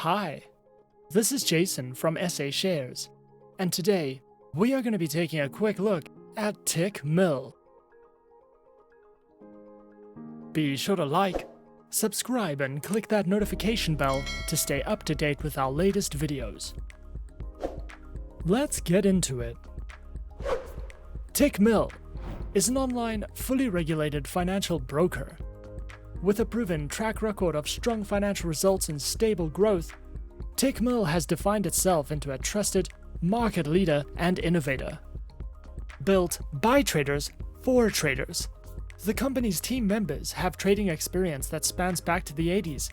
Hi, this is Jason from SA Shares, and today we are going to be taking a quick look at Tickmill. Be sure to like, subscribe, and click that notification bell to stay up to date with our latest videos. Let's get into it. Tickmill is an online, fully regulated financial broker. With a proven track record of strong financial results and stable growth, Tickmill has defined itself into a trusted market leader and innovator. Built by traders for traders, the company's team members have trading experience that spans back to the 80s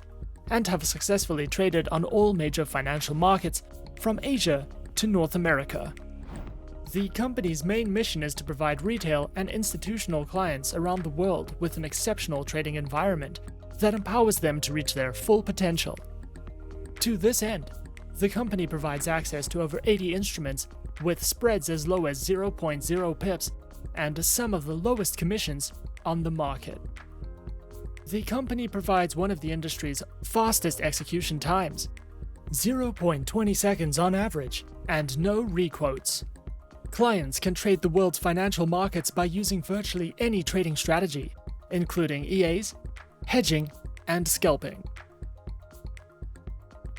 and have successfully traded on all major financial markets from Asia to North America. The company's main mission is to provide retail and institutional clients around the world with an exceptional trading environment that empowers them to reach their full potential. To this end, the company provides access to over 80 instruments with spreads as low as 0.0 pips and some of the lowest commissions on the market. The company provides one of the industry's fastest execution times, 0.20 seconds on average, and no requotes. Clients can trade the world's financial markets by using virtually any trading strategy, including EAs, hedging, and scalping.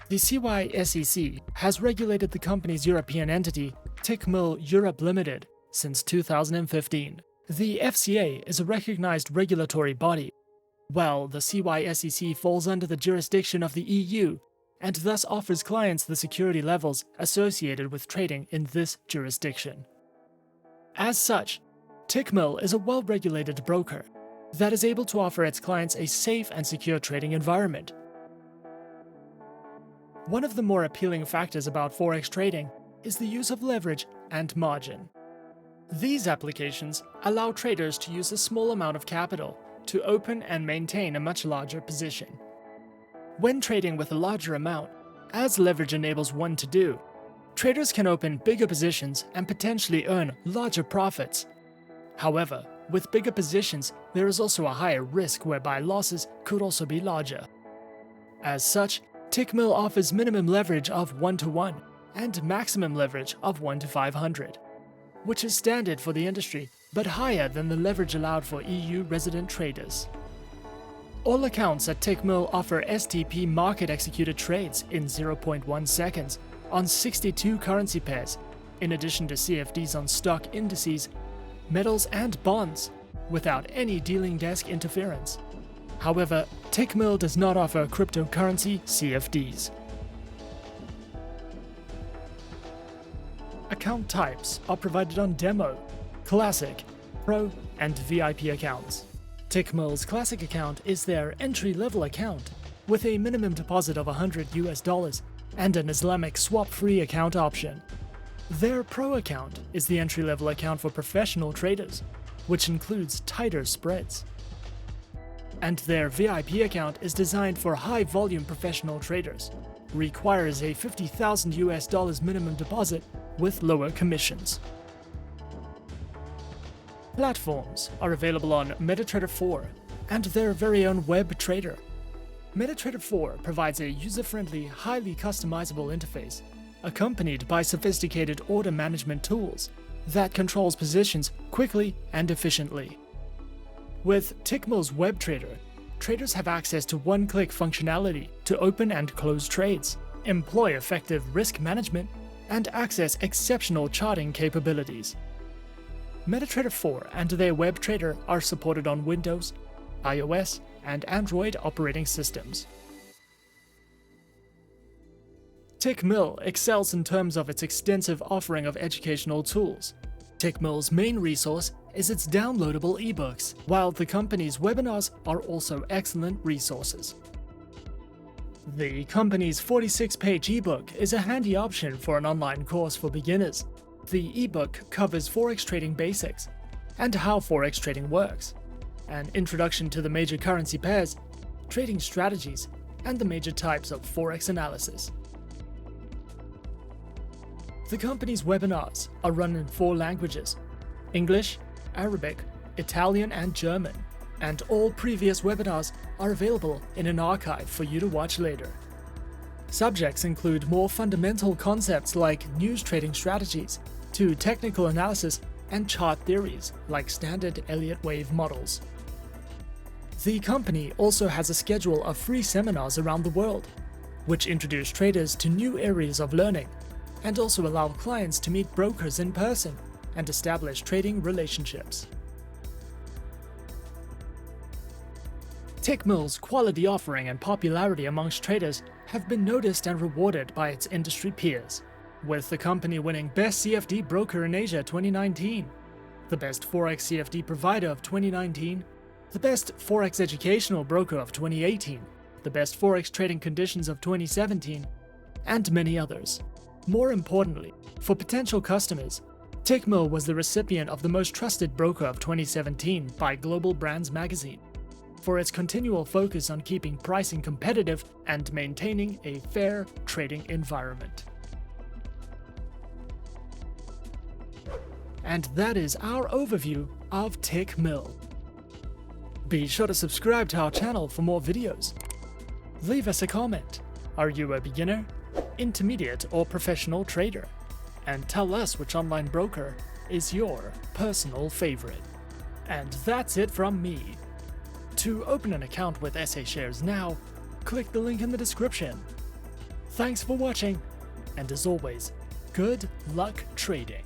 The CYSEC has regulated the company's European entity, Tickmill Europe Limited, since 2015. The FCA is a recognized regulatory body, while the CYSEC falls under the jurisdiction of the EU and thus offers clients the security levels associated with trading in this jurisdiction. As such, Tickmill is a well-regulated broker that is able to offer its clients a safe and secure trading environment. One of the more appealing factors about Forex trading is the use of leverage and margin. These applications allow traders to use a small amount of capital to open and maintain a much larger position. When trading with a larger amount, as leverage enables one to do, traders can open bigger positions and potentially earn larger profits. However, with bigger positions, there is also a higher risk whereby losses could also be larger. As such, Tickmill offers minimum leverage of 1:1 and maximum leverage of 1:500, which is standard for the industry but higher than the leverage allowed for EU resident traders. All accounts at Tickmill offer STP market-executed trades in 0.1 seconds on 62 currency pairs, in addition to CFDs on stock indices, metals and bonds, without any dealing desk interference. However, Tickmill does not offer cryptocurrency CFDs. Account types are provided on Demo, Classic, Pro, and VIP accounts. Tickmill's Classic account is their entry-level account, with a minimum deposit of $100 and an Islamic swap-free account option. Their Pro account is the entry-level account for professional traders, which includes tighter spreads. And their VIP account is designed for high-volume professional traders, requires a $50,000 minimum deposit with lower commissions. Platforms are available on MetaTrader 4 and their very own web trader. MetaTrader 4 provides a user-friendly, highly customizable interface, accompanied by sophisticated order management tools that controls positions quickly and efficiently. With Tickmill's web trader, traders have access to one-click functionality to open and close trades, employ effective risk management, and access exceptional charting capabilities. MetaTrader 4 and their web trader are supported on Windows, iOS, and Android operating systems. Tickmill excels in terms of its extensive offering of educational tools. Tickmill's main resource is its downloadable ebooks, while the company's webinars are also excellent resources. The company's 46-page ebook is a handy option for an online course for beginners. The ebook covers Forex trading basics and how Forex trading works, an introduction to the major currency pairs, trading strategies, and the major types of Forex analysis. The company's webinars are run in 4 languages: English, Arabic, Italian, and German, and all previous webinars are available in an archive for you to watch later. Subjects include more fundamental concepts like news trading strategies, to technical analysis and chart theories like standard Elliott wave models. The company also has a schedule of free seminars around the world, which introduce traders to new areas of learning and also allow clients to meet brokers in person and establish trading relationships. Tickmill's quality offering and popularity amongst traders have been noticed and rewarded by its industry peers, with the company winning Best CFD Broker in Asia 2019, the Best Forex CFD Provider of 2019, the Best Forex Educational Broker of 2018, the Best Forex Trading Conditions of 2017, and many others. More importantly, for potential customers, Tickmill was the recipient of the Most Trusted Broker of 2017 by Global Brands magazine, for its continual focus on keeping pricing competitive and maintaining a fair trading environment. And that is our overview of Tickmill. Be sure to subscribe to our channel for more videos. Leave us a comment. Are you a beginner, intermediate, or professional trader? And tell us which online broker is your personal favorite. And that's it from me. To open an account with SA Shares now, click the link in the description. Thanks for watching, and as always, good luck trading.